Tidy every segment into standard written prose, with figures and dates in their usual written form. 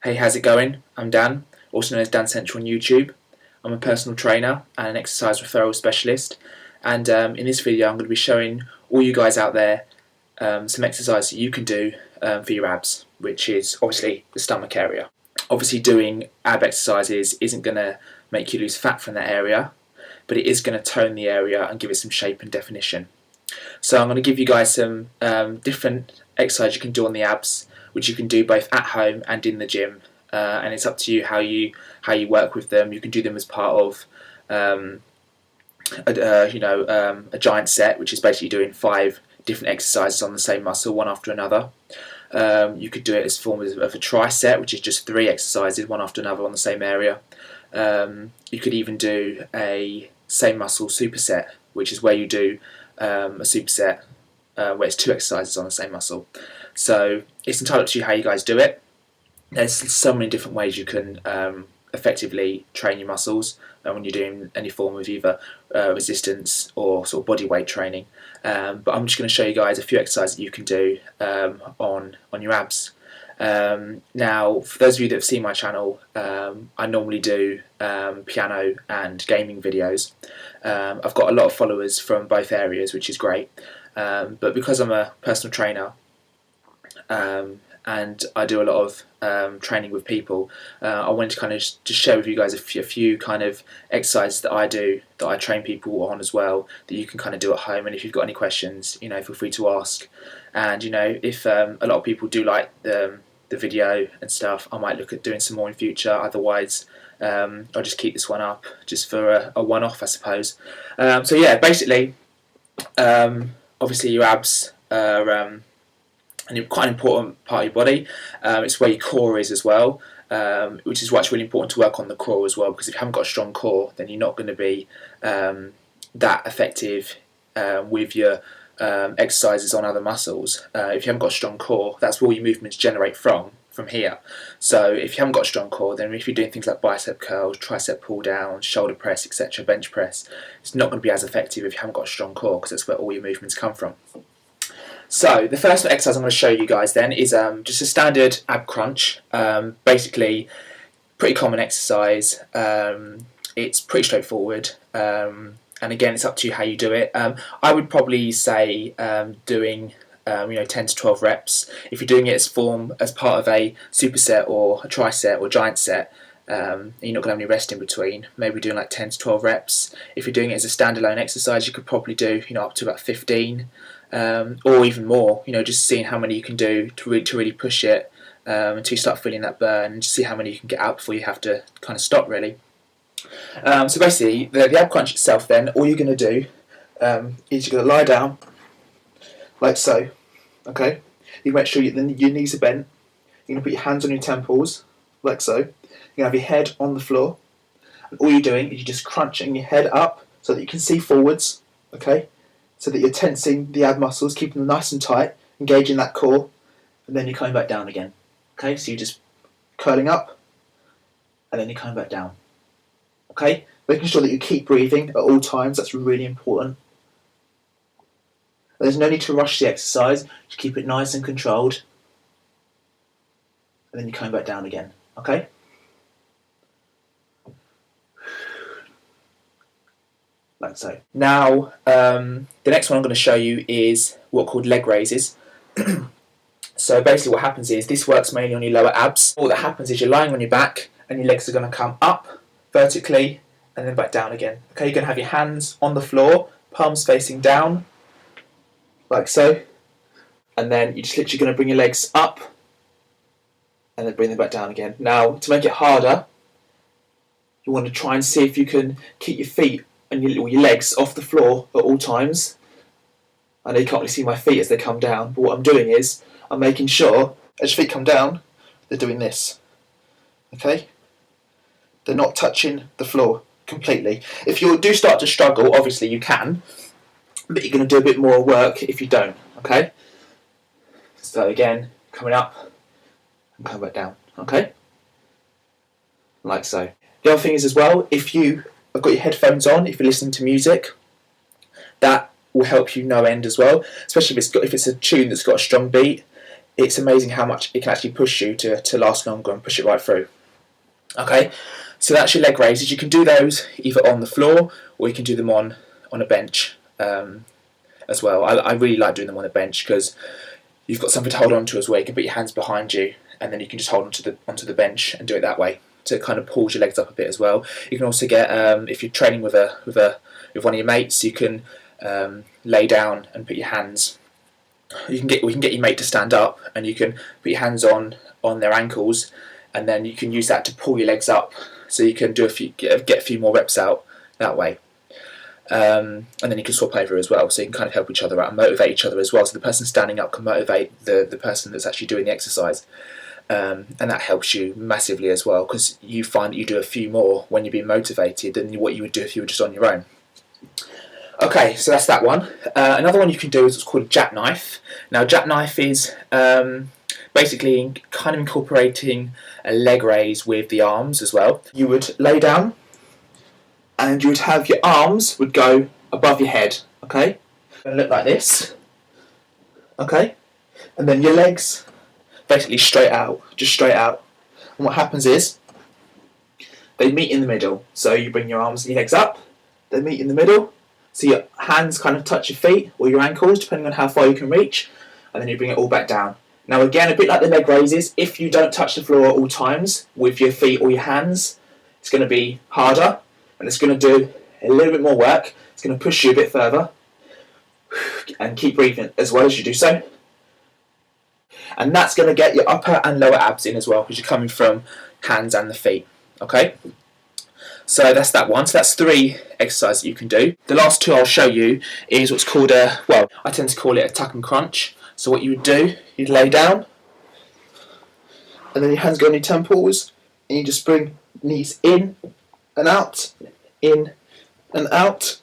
Hey, how's it going? I'm Dan, also known as Dancentral on YouTube. I'm a personal trainer and an exercise referral specialist, and in this video I'm going to be showing all you guys out there some exercise that you can do for your abs, which is obviously the stomach area. Obviously doing ab exercises isn't going to make you lose fat from that area, but it is going to tone the area and give it some shape and definition. So I'm going to give you guys some different exercises you can do on the abs, which you can do both at home and in the gym, and it's up to you how you work with them. You can do them as part of a giant set, which is basically doing 5 different exercises on the same muscle, one after another. You could do it as form of a tri set, which is just 3 exercises, one after another on the same area. You could even do a same muscle superset, which is where you do a superset where it's 2 exercises on the same muscle. So it's entirely up to you how you guys do it. There's so many different ways you can effectively train your muscles when you're doing any form of either resistance or sort of body weight training. But I'm just going to show you guys a few exercises that you can do on your abs. Now, for those of you that have seen my channel, I normally do piano and gaming videos. I've got a lot of followers from both areas, which is great. But because I'm a personal trainer and I do a lot of training with people, I wanted to kind of just share with you guys a few kind of exercises that I do, that I train people on as well, that you can kind of do at home. And if you've got any questions, feel free to ask. And if a lot of people do like the video and stuff, I might look at doing some more in future. Otherwise, I'll just keep this one up just for a one-off, I suppose. So yeah, basically, obviously your abs are quite an important part of your body. It's where your core is as well, which is why it's really important to work on the core as well, because if you haven't got a strong core, then you're not going to be that effective with your exercises on other muscles. If you haven't got a strong core, that's where all your movements generate from here. So if you haven't got a strong core, then if you're doing things like bicep curls, tricep pull down, shoulder press, etc., bench press, it's not going to be as effective if you haven't got a strong core, because that's where all your movements come from. So the first exercise I'm going to show you guys then is just a standard ab crunch. Basically, pretty common exercise. It's pretty straightforward, and again, it's up to you how you do it. I would probably say doing 10 to 12 reps. If you're doing it as part of a superset or a tri-set or giant set, and you're not going to have any rest in between, maybe doing like 10 to 12 reps. If you're doing it as a standalone exercise, you could probably do up to about 15. Or even more, just seeing how many you can do to really push it until you start feeling that burn, and just see how many you can get out before you have to kind of stop, really. So basically, the ab crunch itself then, all you're going to do is you're going to lie down like so, okay? You make sure your knees are bent. You're going to put your hands on your temples like so. You're going to have your head on the floor, and all you're doing is you're just crunching your head up so that you can see forwards, okay? So that you're tensing the ab muscles, keeping them nice and tight, engaging that core, and then you're coming back down again. Okay, so you're just curling up, and then you're coming back down. Okay, making sure that you keep breathing at all times, that's really important. There's no need to rush the exercise, just keep it nice and controlled, and then you're coming back down again. Okay? Like so. Now, the next one I'm going to show you is what are called leg raises. So basically what happens is, this works mainly on your lower abs. All that happens is you're lying on your back and your legs are going to come up vertically and then back down again. Okay, you're going to have your hands on the floor, palms facing down, like so. And then you're just literally going to bring your legs up and then bring them back down again. Now, to make it harder, you want to try and see if you can keep your feet and your legs off the floor at all times. I know you can't really see my feet as they come down, but what I'm doing is I'm making sure as your feet come down, they're doing this. Okay? They're not touching the floor completely. If you do start to struggle, obviously you can, but you're going to do a bit more work if you don't. Okay? So again, coming up and coming back down. Okay? Like so. The other thing is as well, if you have got your headphones on, if you're listening to music, that will help you no end as well, especially if it's a tune that's got a strong beat. it's amazing how much it can actually push you to last longer and push it right through. Okay, so that's your leg raises. You can do those either on the floor or you can do them on a bench as well. I really like doing them on a bench because you've got something to hold on to as well. You can put your hands behind you and then you can just hold onto the bench and do it that way to kind of pulls your legs up a bit as well. You can also get if you're training with one of your mates, you can lay down and put your hands. We can get your mate to stand up and you can put your hands on their ankles, and then you can use that to pull your legs up, so you can do get a few more reps out that way. And then you can swap over as well, so you can kind of help each other out and motivate each other as well. So the person standing up can motivate the person that's actually doing the exercise, and that helps you massively as well, because you find that you do a few more when you're being motivated than what you would do if you were just on your own. Okay, so that's that one. Another one you can do is what's called a jackknife. Now, jackknife is basically kind of incorporating a leg raise with the arms as well. You would lay down and you would have your arms would go above your head, okay? And look like this, okay? And then your legs basically straight out, just straight out. And what happens is they meet in the middle. So you bring your arms and your legs up, they meet in the middle. So your hands kind of touch your feet or your ankles, depending on how far you can reach, and then you bring it all back down. Now again, a bit like the leg raises, if you don't touch the floor at all times with your feet or your hands, it's going to be harder, and it's going to do a little bit more work. It's going to push you a bit further, and keep breathing as well as you do so. And that's going to get your upper and lower abs in as well, because you're coming from hands and the feet, okay? So that's that one. So that's 3 exercises that you can do. The last 2 I'll show you is what's called I tend to call it a tuck and crunch. So what you would do, you'd lay down, and then your hands go on your temples, and you just bring knees in and out, in and out.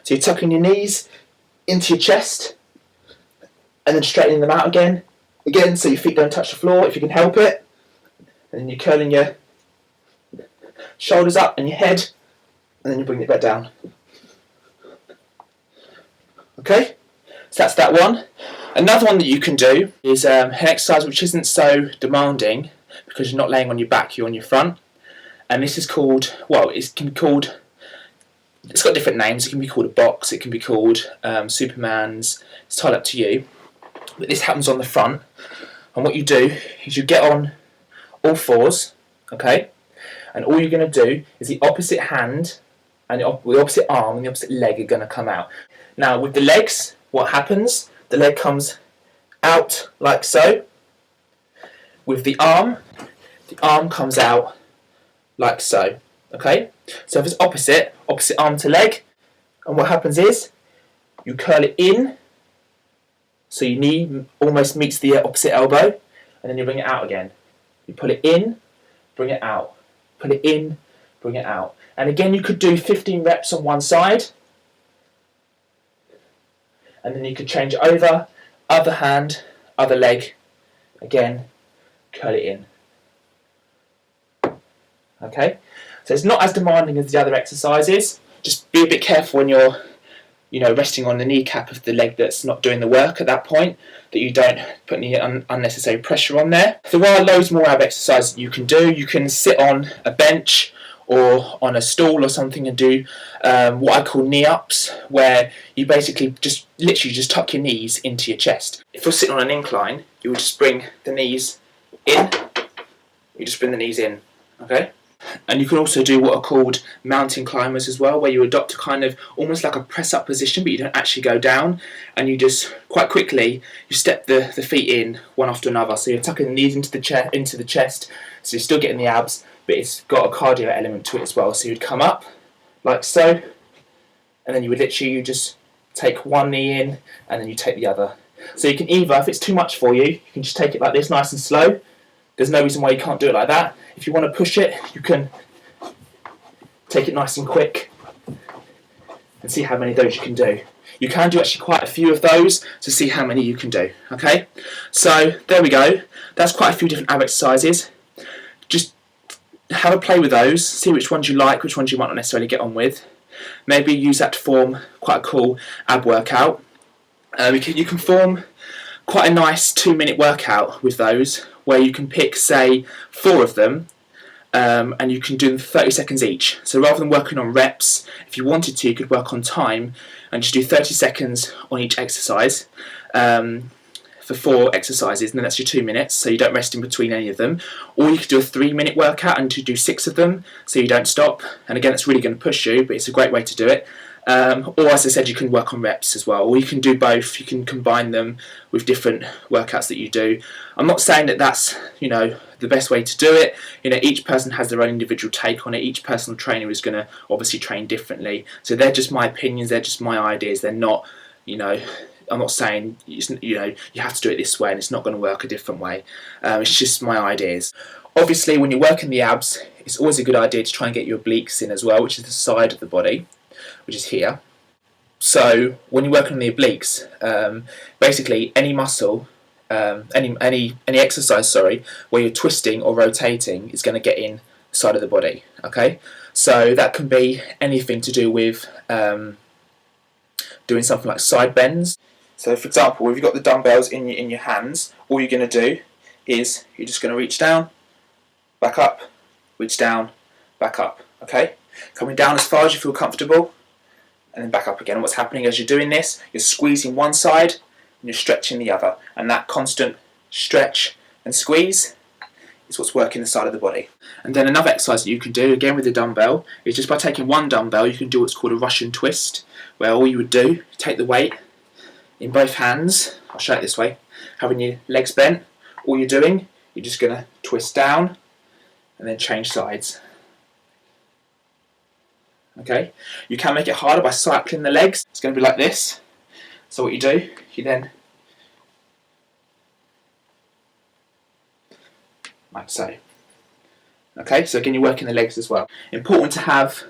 So you're tucking your knees into your chest, and then straightening them out again, so your feet don't touch the floor if you can help it. And then you're curling your shoulders up and your head, and then you bring it back down. Okay, so that's that one. Another one that you can do is an exercise which isn't so demanding because you're not laying on your back, you're on your front. And this is called, it's got different names. It can be called a box, it can be called Superman's, it's entirely up to you. But this happens on the front, and what you do is you get on all fours, okay? And all you're going to do is the opposite hand and the opposite arm and the opposite leg are going to come out. Now with the legs, what happens? The leg comes out like so. With the arm comes out like so. Okay? So if it's opposite arm to leg, and what happens is you curl it in so your knee almost meets the opposite elbow, and then you bring it out again. You pull it in, bring it out. Put it in, bring it out. And again, you could do 15 reps on one side, and then you could change it over, other hand, other leg, again, curl it in. Okay? So it's not as demanding as the other exercises. Just be a bit careful when you're resting on the kneecap of the leg that's not doing the work at that point, that you don't put any unnecessary pressure on there. There are loads more ab exercises you can do. You can sit on a bench or on a stool or something and do what I call knee ups, where you basically literally just tuck your knees into your chest. If you're sitting on an incline, you would just bring the knees in. You just bring the knees in, okay? And you can also do what are called mountain climbers as well, where you adopt a kind of almost like a press up position, but you don't actually go down, and you just quite quickly you step the feet in one after another. So you're tucking the knees into the chest, so you're still getting the abs, but it's got a cardio element to it as well. So you'd come up like so, and then you would literally just take one knee in, and then you take the other. So you can either, if it's too much for you, you can just take it like this, nice and slow. There's no reason why you can't do it like that. If you want to push it, you can take it nice and quick and see how many of those you can do. You can do actually quite a few of those to see how many you can do. Okay, so there we go. That's quite a few different ab exercises. Just have a play with those, see which ones you like, which ones you might not necessarily get on with. Maybe use that to form quite a cool ab workout. You can form quite a nice 2-minute workout with those, where you can pick, say, 4 of them, and you can do them 30 seconds each. So rather than working on reps, if you wanted to, you could work on time and just do 30 seconds on each exercise for 4 exercises, and then that's your 2 minutes, so you don't rest in between any of them. Or you could do a 3-minute workout and to do 6 of them, so you don't stop. And again, it's really going to push you, but it's a great way to do it. Or as I said, you can work on reps as well, or you can do both. You can combine them with different workouts that you do. I'm not saying that that's, the best way to do it. Each person has their own individual take on it. Each personal trainer is going to obviously train differently. So they're just my opinions. They're just my ideas. They're not, I'm not saying you have to do it this way and it's not going to work a different way. It's just my ideas. Obviously, when you're working the abs, it's always a good idea to try and get your obliques in as well, which is the side of the body, which is here. So when you're working on the obliques, basically any muscle, any exercise, where you're twisting or rotating is going to get in the side of the body. Okay, so that can be anything to do with doing something like side bends. So for example, if you've got the dumbbells in your hands, all you're going to do is you're just going to reach down, back up, reach down, back up. Okay, coming down as far as you feel comfortable, and then back up again. And what's happening as you're doing this, you're squeezing one side and you're stretching the other, and that constant stretch and squeeze is what's working the side of the body. And then another exercise that you can do, again with the dumbbell, is just by taking one dumbbell, you can do what's called a Russian twist, where all you would do, take the weight in both hands, I'll show it this way, having your legs bent, all you're doing, you're just going to twist down and then change sides. Okay, you can make it harder by cycling the legs. It's going to be like this. So what you do, you then, like so. Okay, so again, you're working the legs as well. Important to have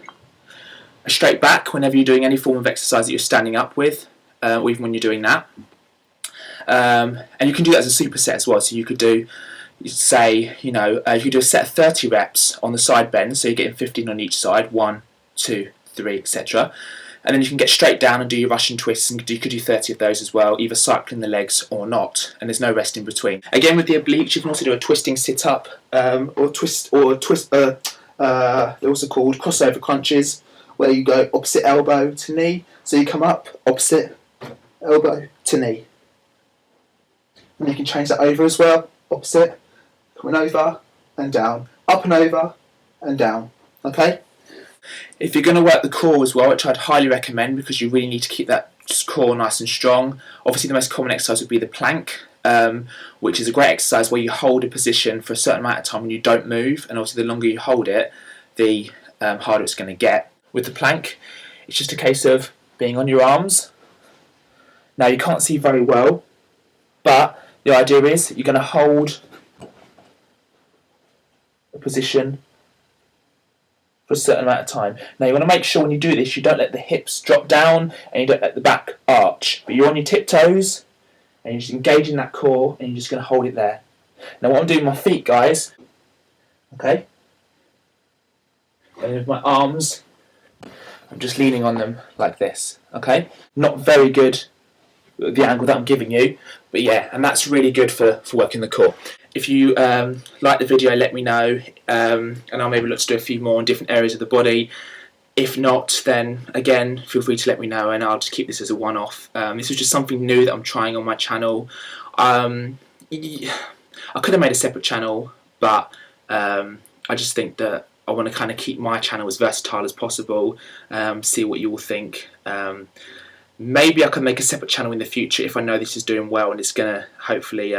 a straight back whenever you're doing any form of exercise that you're standing up with, or even when you're doing that. And you can do that as a superset as well. So you could do, say, you could do a set of 30 reps on the side bend, so you're getting 15 on each side, 1, 2, 3, etc. And then you can get straight down and do your Russian twists, and you could do 30 of those as well, either cycling the legs or not, and there's no rest in between. Again, with the obliques, you can also do a twisting sit-up, they're also called crossover crunches, where you go opposite elbow to knee, so you come up, opposite elbow to knee. And you can change that over as well, opposite, coming over and down, up and over and down, okay? If you're going to work the core as well, which I'd highly recommend, because you really need to keep that core nice and strong. Obviously the most common exercise would be the plank, which is a great exercise where you hold a position for a certain amount of time and you don't move, and obviously the longer you hold it, the harder it's going to get. With the plank, it's just a case of being on your arms. Now you can't see very well, but the idea is you're going to hold a position for a certain amount of time. Now you want to make sure when you do this, you don't let the hips drop down and you don't let the back arch, but you're on your tiptoes and you're just engaging that core and you're just going to hold it there. Now what I'm doing with my feet, guys, okay, and with my arms, I'm just leaning on them like this, okay? Not very good at the angle that I'm giving you, but yeah, and that's really good for working the core. If you like the video, let me know, and I'll maybe look to do a few more in different areas of the body. If not, then again, feel free to let me know, and I'll just keep this as a one-off. This was just something new that I'm trying on my channel. I could have made a separate channel, but I just think that I want to kind of keep my channel as versatile as possible, see what you all think. Maybe I can make a separate channel in the future if I know this is doing well and it's going to hopefully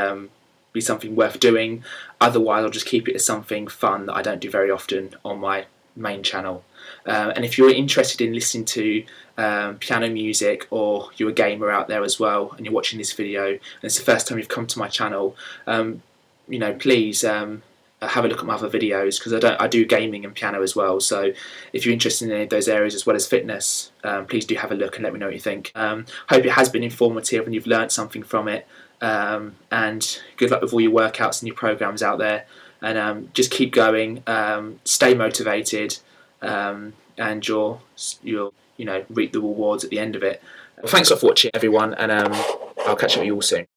be something worth doing. Otherwise, I'll just keep it as something fun that I don't do very often on my main channel. And if you're interested in listening to piano music, or you're a gamer out there as well and you're watching this video and it's the first time you've come to my channel, please have a look at my other videos, because I do gaming and piano as well. So if you're interested in any of those areas as well as fitness, please do have a look and let me know what you think. Hope it has been informative and you've learnt something from it. And good luck with all your workouts and your programs out there. And just keep going, stay motivated, and you'll reap the rewards at the end of it. Well, thanks a lot for watching, everyone, and I'll catch up with you all soon.